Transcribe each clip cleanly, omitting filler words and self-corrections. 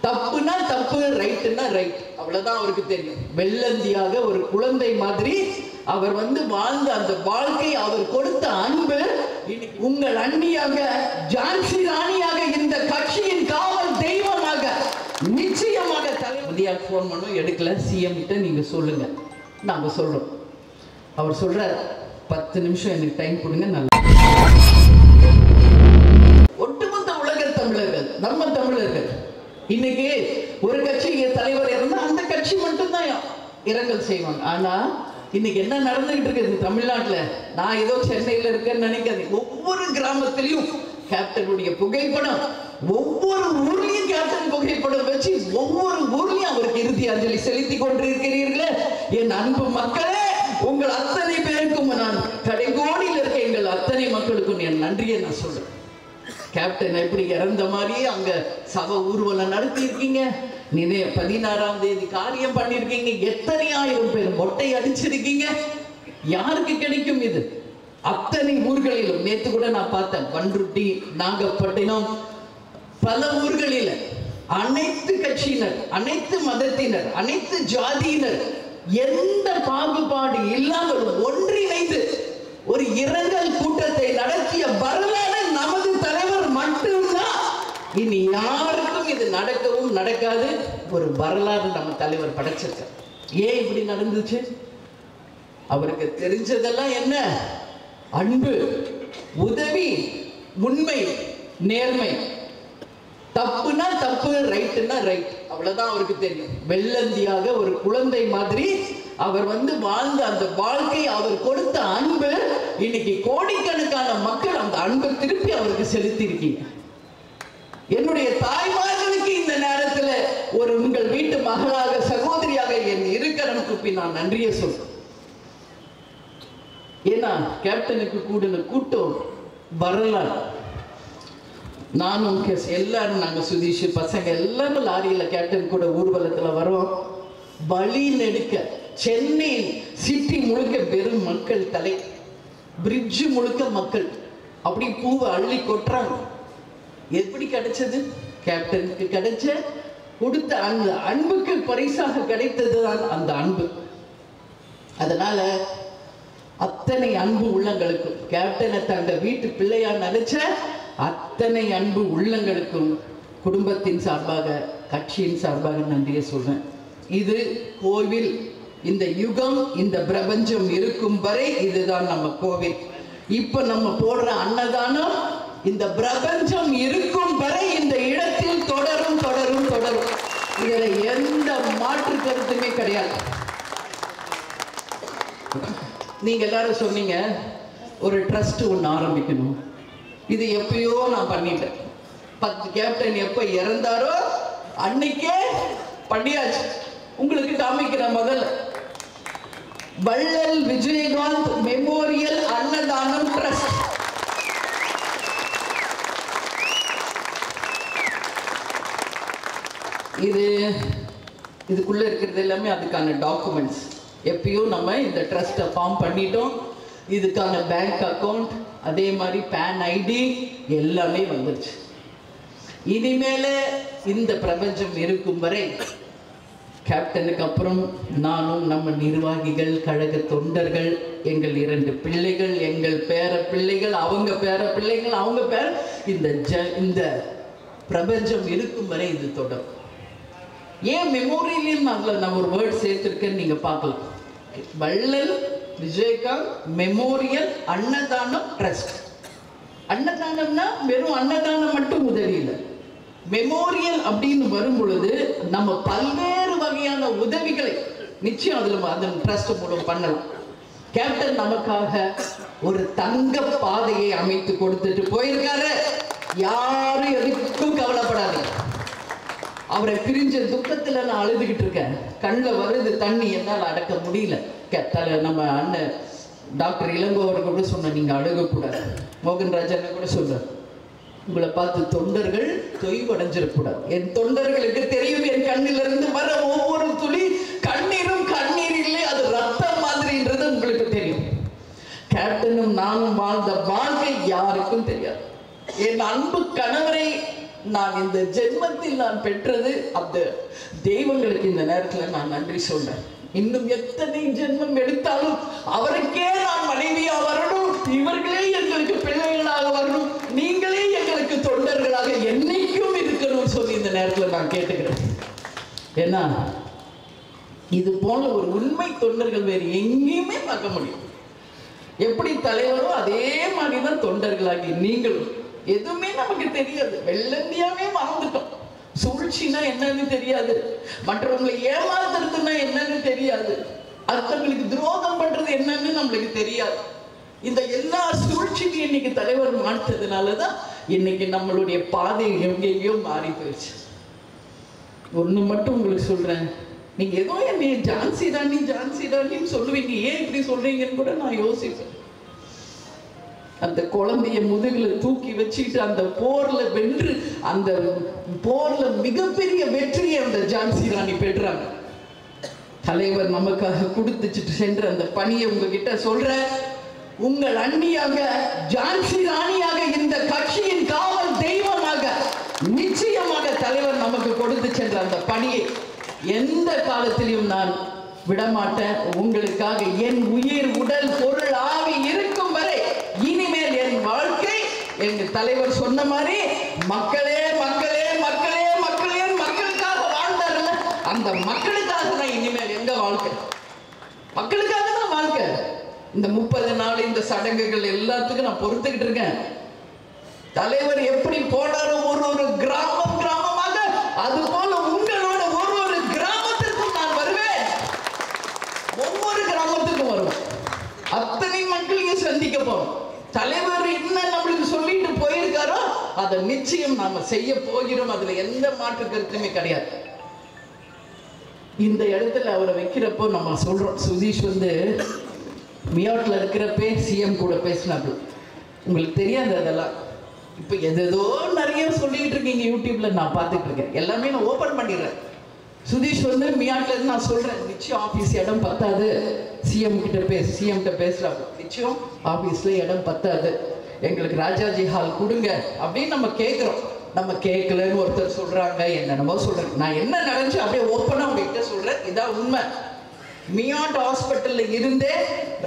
தப்புனா தப்பு, ரைட்டுனா ரைட், அவ்வளவுதான் அவருக்கு தெரியும். வெள்ளந்தியாக ஒரு குழந்தை மாதிரி அவர் வாழ்ந்த அந்த வாழ்க்கை, அவர் கொடுத்த அன்பு, உங்கள் அண்ணியாக, ஜான்சி ராணியாக, இந்த கட்சியின் காவல் தெய்வமாக நிச்சயமாக தலைவர் போன் பண்ணும், எடுக்கல. சிஎம் கிட்ட நீங்க சொல்லுங்க, நாங்க சொல்றோம். அவர் சொல்றார் 10 நிமிஷம் எனக்கு டைம் கொடுங்க. நல்லா ஒட்டுமொத்த உலக தமிழர்கள், நம்ம தமிழர்கள் இன்னைக்கு ஒரு கட்சி தலைவர் இருந்தா அந்த கட்சி மட்டும்தான் இரங்கல் செய்வாங்க. ஆனா இன்னைக்கு என்ன நடந்துகிட்டு இருக்குது தமிழ்நாட்டுல, நான் ஏதோ சென்னையில இருக்கேன்னு நினைக்காது, ஒவ்வொரு கிராமத்திலையும் கேப்டனுடைய புகைப்படம், ஒவ்வொரு ஊர்லயும் கேப்டன் புகைப்படம் வச்சு ஒவ்வொரு ஊர்லயும் அவருக்கு இறுதி அஞ்சலி செலுத்தி கொண்டிருக்கிறீர்களே. என் அன்பு மக்களே, உங்கள் அத்தனை பேருக்கும் நான் கடைகோடியில் இருக்க எங்கள் அத்தனை மக்களுக்கும் என் நன்றியை நான் சொல்றேன். கேப்டன் எப்படி இறந்த மாதிரியே அங்க சபை ஊர்வலம் நடத்தி இருக்கீங்க, 16ஆம் தேதி காரியம் பண்ணிருக்கீங்க, எத்தனை ஆயிரம் பேர் மொட்டை அடிச்சிருக்கீங்க. யாருக்கு கிடைக்கும் இது? அத்தனை ஊர்களிலும். நேத்து கூட நான் பார்த்தேன், பண்ருட்டி, நாகப்பட்டினம், பல ஊர்களில் அனைத்து கட்சியினர், அனைத்து மதத்தினர், அனைத்து ஜாதியினர் எந்த பாகுபாடு இல்லாமல் ஒன்றிணைந்து ஒரு இரங்கல் கூட்டத்தை நடத்திய வரலாறு நமது தலைவர் மட்டும்தான். இனி யாருக்கும் இது நடக்கவும் நடக்காது. ஒரு வரலாறு நம்ம தலைவர் படைச்சிருக்கார். ஏன் இப்படி நடந்துச்சு? அவருக்கு தெரிஞ்சதெல்லாம் என்ன? அன்பு, உதவி, உண்மை, நேர்மை. தப்புனா தப்பு, ரைட்டுனா ரைட், அவ்வளவுதான் அவருக்கு தெரியும். வெள்ளந்தியாக ஒரு குழந்தை மாதிரி அவர் வாழ்ந்த அந்த வாழ்க்கை, அவர் கொடுத்த அன்பு, இன்னைக்கு கோடிக்கணக்கான மக்கள் அந்த அன்பை திருப்பி அவருக்கு செலுத்தி இருக்கீங்க. என்னுடைய தாய்மார்களுக்கு இந்த நேரத்தில் ஒரு உங்கள் வீட்டு மகளாக, சகோதரியாக என் இருக்கரம் கூப்பி நான் நன்றியை சொல்றேன். ஏன்னா கேப்டனுக்கு கூடின கூட்டம் வரலாறு. நானும் எல்லாரும், நாங்க சுதீஷ் பசங்க எல்லாரும் லாரியில கேப்டன் கூட ஊர்வலத்துல வரோம். வழி நெடுக்க சென்னை சிட்டி முழுக்க வெறும் மக்கள், தலை பிரிட்ஜ் முழுக்க மக்கள் அப்படி பூவை அள்ளி கொட்டுறாங்க. எப்படி கிடைச்சது? கேப்டனுக்கு கிடைச்ச கொடுத்த அந்த அன்புக்கு பரிசாக கிடைத்ததுதான் அந்த அன்பு. அதனால அத்தனை அன்பு உள்ளங்களுக்கும், கேப்டனை தங்க வீட்டு பிள்ளையா நினைச்ச அத்தனை அன்பு உள்ளங்களுக்கும் குடும்பத்தின் சார்பாக, கட்சியின் சார்பாக நன்றியை சொல்றேன். இது கோவில், இந்த யுகம், இந்த பிரபஞ்சம் இருக்கும் வரை இதுதான் நம்ம கோவில். இப்ப நம்ம போடுற அன்னதானம் இந்த பிரபஞ்சம் இருக்கும் வரை இந்த இடத்தில் தொடரும் தொடரும் தொடரும். இதுல எந்த மாற்று கருத்துமே கிடையாது. நீங்க எல்லாரும் சொன்னீங்க ஒரு ட்ரஸ்ட் ஒன்று ஆரம்பிக்கணும். இது எப்பயோ நான் பண்ணிட்டேன். 10 கேப்டன் எப்ப இறந்தாரோ அன்னைக்கே பண்ணியாச்சு. உங்களுக்கு காமிக்கிறேன். முதல்ல வள்ளல் விஜயகாந்த் மெமோரியல் அன்னதானம் ட்ரஸ்ட். இதுக்குள்ள இருக்கிறது எல்லாமே அதுக்கான டாக்குமெண்ட்ஸ். எப்பயோ நம்ம இந்த ட்ரஸ்ட்டை ஃபார்ம் பண்ணிட்டோம். இதுக்கான பேங்க் அக்கௌண்ட், அதே மாதிரி பேன் ஐடி எல்லாமே வந்துருச்சு. இனிமேல இந்த பிரபஞ்சம் இருக்கும் வரை கேப்டனுக்கு அப்புறம் நானும், நம்ம நிர்வாகிகள், கழக தொண்டர்கள், எங்கள் 2 பிள்ளைகள், எங்கள் பேர பிள்ளைகள், அவங்க பேர பிள்ளைகள், அவங்க பேர, இந்த பிரபஞ்சம் இருக்கும் வரை இது தொடரும். ஏன் மெமோரியல் நான் ஒரு வேர்ட் சேர்த்திருக்கேன்னு நீங்க பார்க்கலாம். வள்ளல் விஜயகாந்த் மெமோரியல் அன்னதானம் ட்ரஸ்ட். அன்னதானம்னா வெறும் அன்னதானம் மட்டும் உதவி இல்லை. மெமோரியல் அப்படின்னு வரும் பொழுது நம்ம பல்வேறு வகையான உதவிகளை நிச்சயம் அதன் ட்ரஸ்ட் மூலம் பண்ணலாம். கேப்டன் நமக்காக ஒரு தங்க பாதையை அமைத்து கொடுத்துட்டு போயிருக்காரு. யாரும் எதுக்கும் கவலைப்படாது. அவரை பிரிஞ்ச துக்கத்துல நான் அழுதுகிட்டு இருக்கேன். கண்ணில் வருது தண்ணி, என்னால் அடக்க முடியல. நம்ம அண்ணன் டாக்டர் இளங்கோ அவர்கள் கூட சொன்ன, நீங்க அழுகக்கூடாது. மோகன்ராஜன் கூட சொல்றார், உங்களை பார்த்து தொண்டர்கள் தொய்வடைஞ்சிடக்கூடாது. என் தொண்டர்களுக்கு தெரியும், என் கண்ணிலிருந்து வர ஒவ்வொரு துளி கண்ணீரும் கண்ணீர் இல்லை, அது ரத்தம் மாதிரின்றது உங்களுக்கு தெரியும். கேப்டனும் நானும் வாழ்ந்த வாழ்க்கை யாருக்கும் தெரியாது. என் அன்பு கணவரை நான் இந்த ஜென்மத்தில் நான் பெற்றது அந்த தெய்வங்களுக்கு இந்த நேரத்தில் நான் நன்றி சொல்றேன். இன்னும் எத்தனை ஜென்மம் எடுத்தாலும் அவருக்கே நான் மனைவியா வரணும், இவர்களே எங்களுக்கு பிள்ளைகளாக வரணும், நீங்களே எங்களுக்கு தொண்டர்களாக என்னைக்கும் இருக்கணும்னு சொல்லி இந்த நேரத்தில் நான் கேட்டுக்கிறேன். ஏன்னா இது போல ஒரு உண்மை தொண்டர்கள் வேறு எங்கேயுமே பார்க்க முடியும். எப்படி தலைவரோ அதே மாதிரிதான் தொண்டர்களாகி நீங்களும். எதுவுமே நமக்கு தெரியாது, வெள்ளந்தியாவே மறந்துட்டோம். சூழ்ச்சினா என்னன்னு தெரியாது, மற்றவங்களை ஏமாத்துறதுன்னா என்னன்னு தெரியாது, அடுத்தவங்களுக்கு துரோகம் பண்றது என்னன்னு நம்மளுக்கு தெரியாது. இந்த எல்லா சூழ்ச்சியும் இன்னைக்கு தலைவர் மாற்றதுனாலதான் இன்னைக்கு நம்மளுடைய பாதை எங்கேயோ மாறி போயிடுச்சு. ஒண்ணு மட்டும் உங்களுக்கு சொல்றேன், நீங்க ஏதோ என்னை ஜான்சி ராணின்னு சொல்லுவீங்க, ஏன் இப்படி சொல்றீங்கன்னு கூட நான் யோசிப்பேன். அந்த குழந்தைய முதுகுல தூக்கி வச்சுட்டு அந்த போர்ல வென்று, அந்த போர்ல மிகப்பெரிய வெற்றியை அந்த ஜான்சி ராணி பெற்றாங்க. தலைவர் நமக்காக கொடுத்துட்டு சென்ற அந்த பணியை உங்ககிட்ட சொல்ற, உங்கள் அண்ணியாக ஜான்சி ராணியாக இந்த கட்சியின் காவல் தெய்வமாக நிச்சயமாக தலைவர் நமக்கு கொடுத்து சென்ற அந்த பணியை எந்த காலத்திலும் நான் விடமாட்டேன். உங்களுக்காக என் உயிர் உடல் பொருள் ஆவி இருக்கும் வரை இனிமேல் என் வாழ்க்கை எங்க தலைவர் சொன்ன மாதிரி மக்களே மக்களே மக்களே மக்களே மக்களுக்காக வாழ்ந்தாருல, அந்த மக்களுக்காக தான் இனிமேல் எங்க வாழ்க்கை, மக்களுக்காக தான் வாழ்க்கை. இந்த 30 நாள் இந்த சடங்குகள் எல்லாத்துக்கும் நான் பொறுத்துக்கிட்டு இருக்கேன். தலைவர் எப்படி போனாரோ ஒரு கிராமமாக, அது போல உங்களோட ஒரு கிராமத்திற்கும் நான் வருவேன். ஒவ்வொரு கிராமத்துக்கும் வருவேன், அத்தனை மக்களையும் சந்திக்க போறோம். தலைவர் என்ன நம்மளுக்கு சொல்லிட்டு போயிருக்காரோ அதை நிச்சயம் நாம செய்ய போகிறோம். அதுல எந்த மாற்று கருத்துமே கிடையாது. இந்த இடத்துல அவரை வைக்கிறப்போ நம்ம சொல்றோம், சுதீஷ் மியாட்ல இருக்கிறப்பே சிஎம் கூட பேசினாரு. உங்களுக்கு தெரியாது அதெல்லாம். இப்ப எதோ நிறைய சொல்லிட்டு இருக்கீங்க யூடியூப்ல, நான் பார்த்துட்டு இருக்கேன். எல்லாமே நான் ஓபன் பண்ணிடுறேன். சுதீஷ் மியாட்ல இருந்து நான் சொல்றேன், நிச்சயம் ஆபீஸ் இடம் பத்தாது, சிஎம் கிட்ட பேசுறாரு, நிச்சயம் ஆபீஸ்ல இடம் பத்தாது, எங்களுக்கு ராஜாஜி ஹால் கொடுங்க அப்படின்னு நம்ம கேட்கிறோம். நம்ம கேட்கலன்னு ஒருத்தர் சொல்றாங்க, என்னென்னமோ சொல்றேன். நான் என்ன நடந்துச்சு அப்படியே ஓப்பனா உங்ககிட்ட சொல்றேன், இதான் உண்மை. மியாட் ஹாஸ்பிட்டல்ல இருந்தே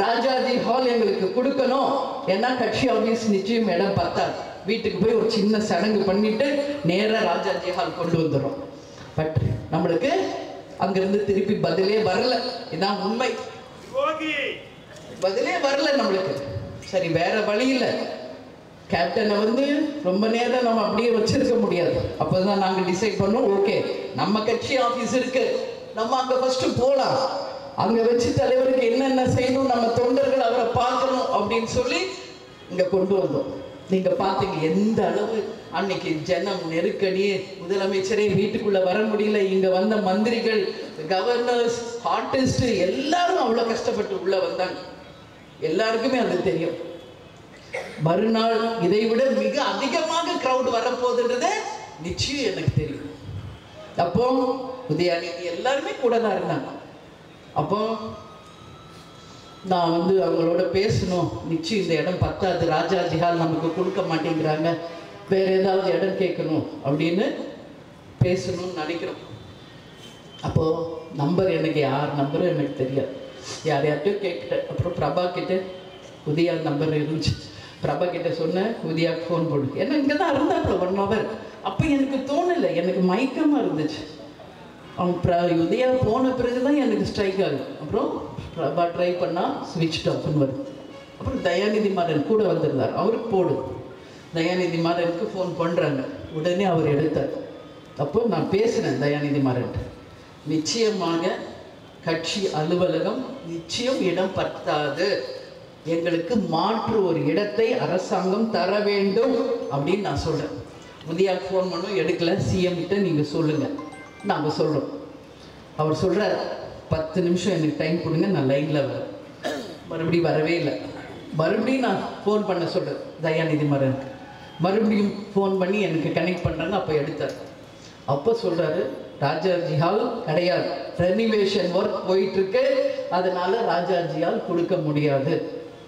ராஜாஜி ஹால் எங்களுக்கு கொடுக்கணும், ஏன்னா கட்சி ஆபீஸ் நிச்சயம் இடம் பத்தாது. வீட்டுக்கு போய் ஒரு சின்ன சடங்கு பண்ணிட்டு நேரா ராஜாஜி ஹால் கொண்டு வந்துடும். பட் நம்மளுக்கு அங்கிருந்து திருப்பி பதிலே வரல, இதான் உண்மை. பதிலே வரல நம்மளுக்கு. சரி, வேற வழி இல்லை. கேப்டனை ரொம்ப நேரம் நம்ம அப்படியே வச்சிருக்க முடியாது. அப்பதான் நாங்க டிசைட் பண்ணோம், ஓகே நம்ம கட்சி ஆபீஸ் இருக்கு, நம்ம அங்க ஃபர்ஸ்ட் போலாம், அங்க வச்சு தலைவருக்கு என்னென்ன செய்யணும், நம்ம தொண்டர்கள் அவரை பார்க்கணும் அப்படின்னு சொல்லி இங்க கொண்டு வந்தோம். நீங்க பாத்தீங்க எந்த அளவு அன்னைக்கு ஜனம் நெருக்கடி, முதலமைச்சரே வீட்டுக்குள்ள வர முடியல, இங்க வந்த மந்திரிகள், கவர்னர்ஸ், ஆர்டிஸ்ட் எல்லாரும் அவ்வளவு கஷ்டப்பட்டு உள்ள வந்தாங்க. எல்லாருக்குமே அது தெரியும். மறுநாள் இதை விட மிக அதிகமாக கிரௌட் வரப்போகுதுன்றது நிச்சயம் எனக்கு தெரியும். அப்போ உதயாநிதி எல்லாருமே கூட தான் இருந்தாங்க. அப்போ நான் அவங்களோட பேசணும், நிச்சயம் இந்த இடம் பத்தாது, ராஜாஜி ஹால் நமக்கு கொடுக்க மாட்டேங்கிறாங்க, வேற ஏதாவது இடம் கேட்கணும் அப்படின்னு பேசணும்னு நினைக்கிறோம். அப்போ நம்பர் எனக்கு யார் நம்பரும் எனக்கு தெரியாது, யார்கிட்டையும் கேட்கிட்டேன். அப்புறம் பிரபா கிட்ட உதயா நம்பர் இருந்துச்சு. பிரபா கிட்ட சொன்னேன், உதயாவுக்கு ஃபோன் போடு. ஏன்னா இங்கே தான் இருந்தாப்புல 1 hour. அப்போ எனக்கு தோணலை, எனக்கு மயக்கமாக இருந்துச்சு. அவன் உதயா போன பிறகு தான் எனக்கு ஸ்ட்ரைக் ஆகுது. அப்புறம் பிரபா ட்ரை பண்ணால் ஸ்விட்ச் ஆஃப்னு வருது. அப்புறம் தயாநிதி மாறன் கூட வந்திருந்தார், அவருக்கு போடு. தயாநிதி மாறனுக்கு ஃபோன் பண்ணுறாங்க, உடனே அவர் எடுத்தார். அப்போ நான் பேசுகிறேன் தயாநிதி மாறன், நிச்சயமாக கட்சி அலுவலகம் நிச்சயம் இடம் பத்தாது, எங்களுக்கு மாற்று ஒரு இடத்தை அரசாங்கம் தர வேண்டும் அப்படின்னு நான் சொல்கிறேன். உதயாவுக்கு ஃபோன் பண்ணும், எடுக்கல. சிஎம் கிட்ட நீங்கள் சொல்லுங்கள், நாங்கள் சொல்கிறோம். அவர் சொல்கிறார், 10 நிமிஷம் எனக்கு டைம் கொடுங்க, நான் லைனில் வரேன். மறுபடியும் வரவே இல்லை. மறுபடியும் நான் ஃபோன் பண்ண சொல்கிறேன் தயாநிதி மாறனுக்கு. மறுபடியும் ஃபோன் பண்ணி எனக்கு கனெக்ட் பண்ணுறாங்க. அப்போ எடுத்தார். அப்போ சொல்கிறாரு, ராஜாஜி ஹால் கிடையாது, ரெனிவேஷன் ஒர்க் போயிட்டுருக்கு, அதனால ராஜாஜி ஹால் கொடுக்க முடியாது,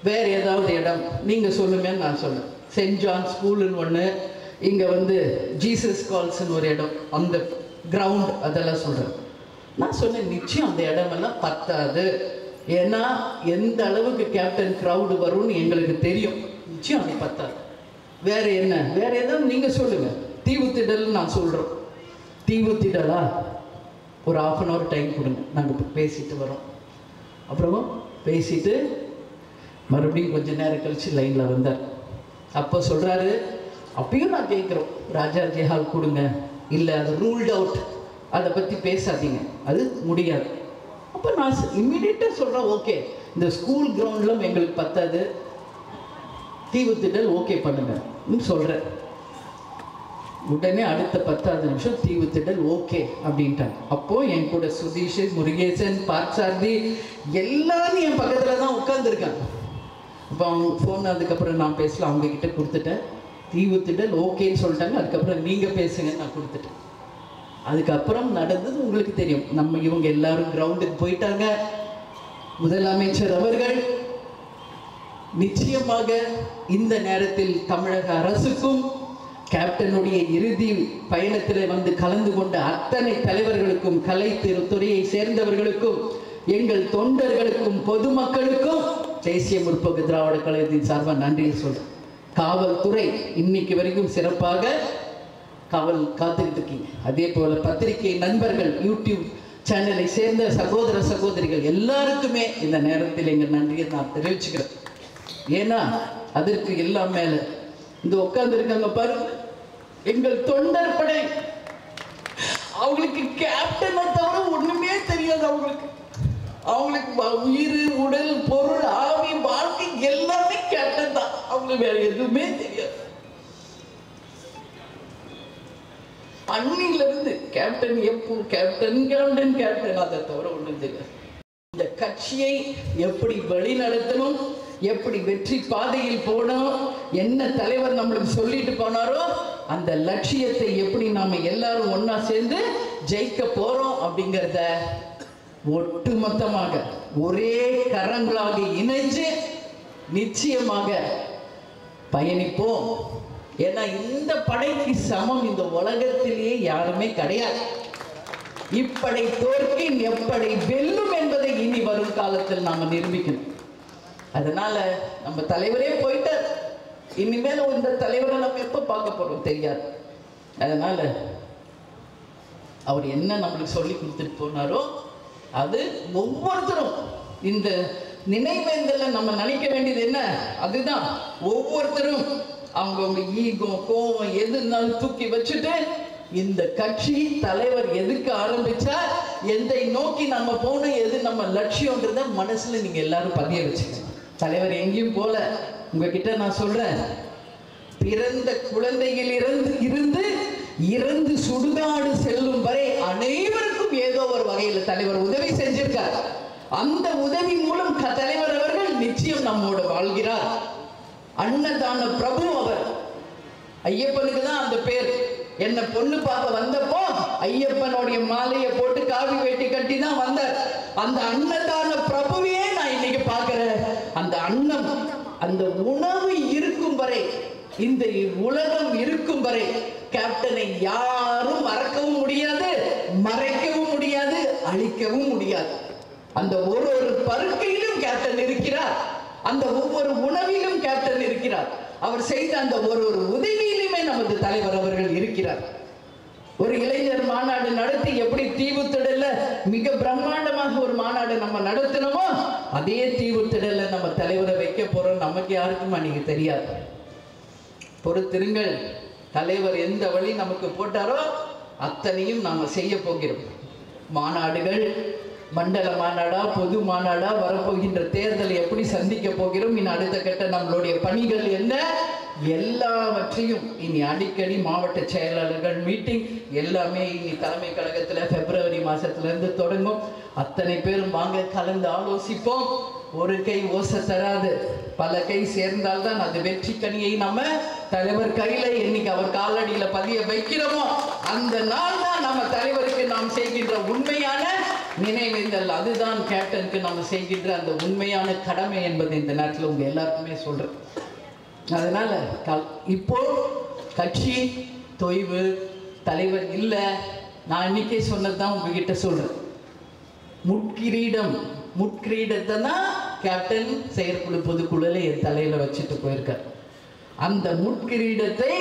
வேறு ஏதாவது இடம் நீங்கள் சொல்லுங்கன்னு நான் சொன்னேன். சென்ட் ஜான் ஸ்கூலுன்னு ஒன்று, இங்க வந்து ஜீசஸ் கால்ஸ்ன்னு ஒரு இடம், அந்த கிரவுண்ட் அதெல்லாம் சொல்றேன். நான் சொன்னேன் நிச்சயம் அந்த இடமெல்லாம் பத்தாது. ஏன்னா எந்த அளவுக்கு கேப்டன் கிரவுடு வரும்னு எங்களுக்கு தெரியும். நிச்சயம் அது பத்தாது. வேற என்ன, வேற எதாவது நீங்க சொல்லுங்க. தீவுத்திடல் நான் சொல்றோம். தீவுத்திடலா, ஒரு 1/2 hour டைம் கொடுங்க, நாங்கள் பேசிட்டு வரோம். அப்புறமா பேசிட்டு மறுபடியும் கொஞ்ச நேரம் கழிச்சு லைனில் வந்தார். அப்போ சொல்கிறாரு, அப்பயும் நான் கேட்குறோம், ராஜாஜி ஹால் கொடுங்க, இல்லை அது ரூல்ட் அவுட், அதை பற்றி பேசாதீங்க, அது முடியாது. அப்போ நான் இம்மிடியட்டாக சொல்கிறேன், ஓகே இந்த ஸ்கூல் கிரவுண்டில் எங்களுக்கு பத்தாது, தீவுத்திடல் ஓகே பண்ணுங்க சொல்கிறேன். உடனே அடுத்த 10வது நிமிஷம் தீவுத்திடல் ஓகே அப்படின்ட்டாங்க. அப்போ என் கூட சுதீஷ், முருகேசன், பார்சாரதி எல்லாரும் என் பக்கத்தில் தான் உட்காந்துருக்காங்க. அப்போ அவங்க ஃபோன் அதுக்கப்புறம் நான் பேசல, அவங்க கிட்ட கொடுத்துட்டேன். தீவுத்திடல் ஓகேன்னு சொல்லிட்டாங்க. அதுக்கப்புறம் நீங்கள் பேசுங்கன்னு நான் கொடுத்துட்டேன். அதுக்கப்புறம் நடந்தது உங்களுக்கு தெரியும். இவங்க எல்லாரும் கிரவுண்டுக்கு போயிட்டாங்க. முதலமைச்சர் அவர்கள் நிச்சயமாக இந்த நேரத்தில் தமிழக அரசுக்கும் கேப்டனுடைய இறுதி பயணத்தில் வந்து கலந்து கொண்ட அத்தனை தலைவர்களுக்கும், கலைத்துறையை சேர்ந்தவர்களுக்கும், எங்கள் தொண்டர்களுக்கும், பொதுமக்களுக்கும் தேசிய முற்போக்கு திராவிட கழகத்தின் சார்பாக நன்றி சொல்றேன். காவல்துறை இன்னைக்கு வரைக்கும் சிறப்பாக காவல் காத்துக்கிட்டு இருக்கீங்க. அதே போல பத்திரிகை நண்பர்கள், யூடியூப் சேனலை சேர்ந்த சகோதர சகோதரிகள் எல்லாருக்குமே இந்த நேரத்தில் எங்கள் நன்றியை நான் தெரிவிச்சுக்கிறேன். ஏன்னா அதற்கு எல்லாம் மேல இந்த உட்கார்ந்து இருக்காங்க பாருங்க, எங்கள் தொண்டர் படை. அவங்களுக்கு கேப்டனை தவிர ஒண்ணுமே தெரியாது. அவங்களுக்கு உயிர், உடல், பொருள், ஆவி, வாழ்க்கை எல்லாமே கேப்டன் தான். அவங்களுக்கு வேற எதுவுமே தெரியாது. அன்னில இருந்து கேப்டன் எப்போ கேப்டன் கேப்டன் கேப்டன் அதை தவிர ஒண்ணும் தெரியாது. இந்த கட்சியை எப்படி வழி நடத்தணும், எப்படி வெற்றி பாதையில் போனோம், என்ன தலைவர் நம்மளுக்கு சொல்லிட்டு போனாரோ அந்த லட்சியத்தை எப்படி நாம எல்லாரும் ஒன்னா சேர்ந்து ஜெயிக்க போறோம் அப்படிங்கிறத ஒட்டுமொத்தமாக ஒரே கரங்களாக இணைஞ்சு நிச்சயமாக பயணிப்போம். ஏன்னா இந்த படைக்கு சமம் இந்த உலகத்திலேயே யாருமே கிடையாது. இப்படை தோற்கின் எப்படை வெல்லும் என்பதை இனி வரும் காலத்தில் நாம நிரூபிக்கணும். அதனால நம்ம தலைவரே போயிட்டார். இனிமேல் இந்த தலைவரை நம்ம எப்ப பார்க்க போறோம் தெரியாது. அதனால அவர் என்ன நம்மளுக்கு சொல்லி கொடுத்துட்டு போனாரோ அது ஒவ்வொருத்தரும் இந்த நினைவேந்தல நம்ம நினைக்க வேண்டியது என்ன, அதுதான் ஒவ்வொருத்தரும் அவங்கவுங்க ஈகோ, கோபம் எது இருந்தாலும் தூக்கி வச்சுட்டு இந்த கட்சி தலைவர் எதுக்கு ஆரம்பிச்சா, எதை நோக்கி நம்ம போகணும், எது நம்ம லட்சியம்ன்றத மனசுல நீங்க எல்லாரும் பதிய வச்சுக்கணும். தலைவர் எங்கேயும் போல. உங்ககிட்ட நான் சொல்றேன், பிறந்த குழந்தையில் இருந்து இறந்து சுடுகாடு செல்லும் வரை அனைவருக்கும் ஏதோ ஒரு வகையில தலைவர் உதவி செஞ்சிருக்கார். அந்த உதவி மூலம் தலைவர் அவர்கள் நிச்சயம் நம்மோடு வாழ்கிறார். அன்னதான பிரபு அவர். ஐயப்பனுக்கு தான் அந்த பேர். என்ன பொண்ணு பார்க்க வந்தப்போ ஐயப்பனுடைய மாலையை போட்டு காவி வேட்டி கட்டி தான் வந்தார். அந்த அன்னதான பிரபுவையே நான் இன்னைக்கு பார்க்கிறேன். அந்த அன்னம், அந்த உணவு இருக்கும் வரை, இந்த உலகம் இருக்கும் வரை கேப்டனை யாரும் மறக்கவும் முடியாது, மறைக்கவும் முடியாது, அழிக்கவும் முடியாது. அந்த ஒரு பருக்கையிலும் கேப்டன் இருக்கிறார். அந்த ஒவ்வொரு உணவிலும் கேப்டன் இருக்கிறார். அவர் செய்த அந்த ஒரு உதவியிலுமே நமது தலைவர் அவர்கள் இருக்கிறார். ஒரு இளைஞர் மாநாடு நடத்தி எப்படி தீவுத்திடல்ல மிக பிரம்மாண்டமாக ஒரு மாநாடு நம்ம நடத்தினோமோ அதே தீவுத்திடல்ல நம்ம தலைவரை வைக்க போறோம். நமக்கு யாருக்கும் அன்னைக்கு தெரியாது. பொறுத்திருங்கள். தலைவர் எந்த வழி நமக்கு போட்டாரோ அத்தனையும் நாம செய்ய போகிறோம். மாநாடுகள், மண்டல மாநாடா, பொது மாநாடா, வரப்போகின்ற தேர்தலை எப்படி சந்திக்க போகிறோம், இனி அடுத்த கட்ட நம்மளுடைய பணிகள் என்ன, எல்லாவற்றையும் இனி அடிக்கடி மாவட்ட செயலாளர்கள் மீட்டிங் எல்லாமே இனி தலைமை கழகத்தில் பிப்ரவரி மாசத்துல இருந்து தொடங்கும். அத்தனை பேரும் வாங்க கலந்து ஆலோசிப்போம். ஒரு கை ஓசை தராது, பல கை சேர்ந்தால்தான் அது வெற்றி கனியை நம்ம தலைவர் கையில என்னைக்கு அவர் காலடியில பதிய வைக்கிறோமோ அந்த நாள் தான் நம்ம தலைவருக்கு நாம் செய்கின்ற உண்மையான நினைவேந்தல். அதுதான் கேப்டனுக்கு நம்ம செய்கின்ற அந்த உண்மையான கடமை என்பது இந்த நேரத்தில் உங்க எல்லாருக்குமே சொல்றேன். அதனால இப்போ கட்சி தொய்வு, தலைவர் இல்லை. நான் இன்னைக்கே சொன்னதுதான் உங்ககிட்ட சொல்றேன். முட்கிரீடத்தை தான் கேப்டன் செயற்குழு பொதுக்குழுல என் தலையில வச்சுட்டு போயிருக்கார். அந்த முட்கிரீடத்தை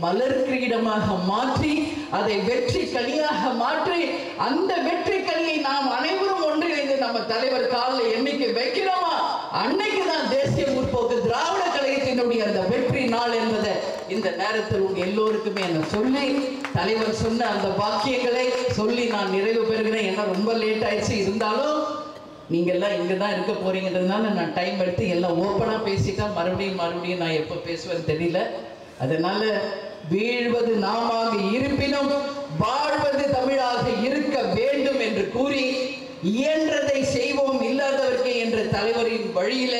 மலர் கிரீடமாக மாற்றி, அதை வெற்றி கனியாக மாற்றி, அந்த வெற்றி கனியை நாம் அனைவரும் ஒன்றிணைந்து நம்ம தலைவர் காலில் என்னைக்கு வைக்கிறோமா அன்னைக்கு தான் தேசிய முற்போக்கு திராவிட கழகத்தினுடைய அந்த வெற்றி நாள் என்பதை இந்த நேரத்தில் உங்க எல்லோருக்குமே என்ன சொல்லி, தலைவர் சொன்ன அந்த வாக்கியங்களை சொல்லி நான் நிறைவு பெறுகிறேன். ஏன்னா ரொம்ப லேட் ஆயிடுச்சு. இருந்தாலும் நீங்க எல்லாம் இங்கதான் இருக்க போறீங்கன்றதுனால நான் டைம் எடுத்து எல்லாம் ஓப்பனா பேசிட்டா மறுபடியும் நான் எப்ப பேசுவேன்னு தெரியல. அதனால வீழ்வது நாமாக இருப்பினும் வாழ்வது தமிழாக இருக்க வேண்டும் என்று கூறி, இயன்றதை செய்வோம் இல்லாதவர்க்கு என்ற தலைவரின் வழியில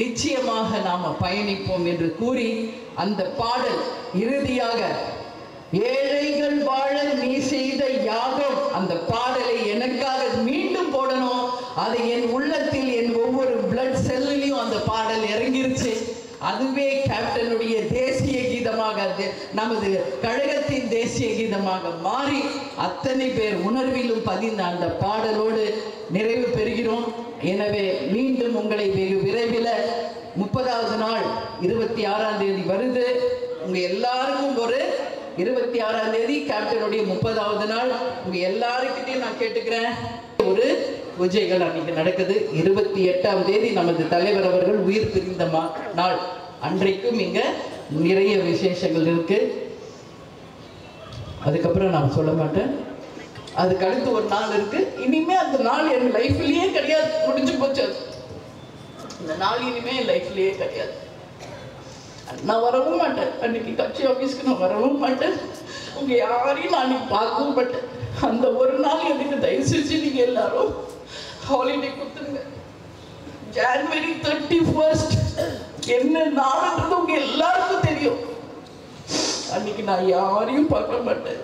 நிச்சயமாக நாம பயணிப்போம் என்று கூறி, அந்த பாடல் இறுதியாக ஏழைகள் வாழ நீ செய்த யாகம், அந்த பாடலை எனக்காக மீண்டும் போடணும். அது என் உள்ளத்தில், என் ஒவ்வொரு பிளட் செல்லிலையும் அந்த பாடல் இறங்கிருச்சு. அதுவே கேப்டனுடைய தேசிய கீதமாக, நமது கழகத்தின் தேசிய கீதமாக மாறி அத்தனை பேர் உணர்விலும் பதிந்த அந்த பாடலோடு நிறைவு பெறுகிறோம். எனவே மீண்டும் உங்களை வெகு விரைவில் 30வது நாள் 26ஆம் தேதி வருது. உங்க எல்லாருக்கும் ஒரு 26ஆம் தேதி கேப்டனுடைய 30வது நாள். உங்க எல்லாருக்கிட்டையும் நான் கேட்டுக்கிறேன், ஒரு பூஜைகள் அன்னைக்கு நடக்குது. 28ஆம் தேதி நமது தலைவர் அவர்கள் உயிர் பிரிந்த நாள். அன்றைக்கும் இங்க நிறைய விசேஷங்கள் இருக்கு. அதுக்கப்புறம் நான் சொல்ல மாட்டேன். அதுக்கு அடுத்து ஒரு நாள் இருக்கு. இனிமே அந்த நாள் என் லைஃப்லயே கிடையாது, முடிஞ்சு போச்சு. இந்த நாள் இனிமே என் லைஃப்லயே கிடையாது. நான் வரவும் மாட்டேன். அன்னைக்கு கட்சி ஆஃபீஸ்க்கு நான் வரவும் மாட்டேன். உங்க யாரையும் நான் அன்னைக்கு பார்க்கவும் மாட்டேன். அந்த ஒரு நாள் எனக்கு தயவு செஞ்சு நீங்க எல்லாரும் ஹாலிடே கொடுத்துருங்க. ஜனவரி 31 என்ன நாள்ன்றது உங்க எல்லாருக்கும் தெரியும். அன்னைக்கு நான் யாரையும் பார்க்க மாட்டேன்,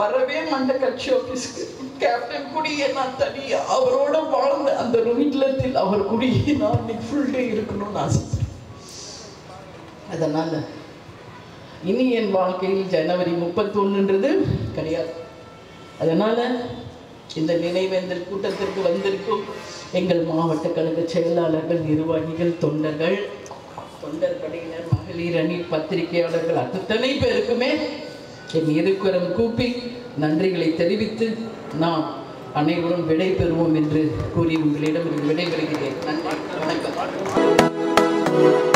வரவே மாட்டேன் கட்சி ஆஃபீஸ்க்கு. கேப்டன் கூடிய நான் தனியா அவரோட வாழ்ந்த அந்த இல்லத்தில் அவர் கூடிய நான் அன்னைக்கு ஃபுல் டே இருக்கணும்னு ஆசைப்பட்டேன். அதனால இனி என் வாழ்க்கையில் ஜனவரி 31ன்றது கிடையாது. அதனால இந்த நினைவேந்தல் கூட்டத்திற்கு வந்திருக்கும் எங்கள் மாவட்ட கழக செயலாளர்கள், நிர்வாகிகள், தொண்டர்கள், தொண்டர் படையினர், மகளிர் அணி, பத்திரிகையாளர்கள் அத்தனை பேருக்குமே என் இருக்கரம் கூப்பி நன்றிகளை தெரிவித்து நாம் அனைவரும் விடை பெறுவோம் என்று கூறி உங்களிடம் விடைபெறுகிறேன். நன்றி, வணக்கம்.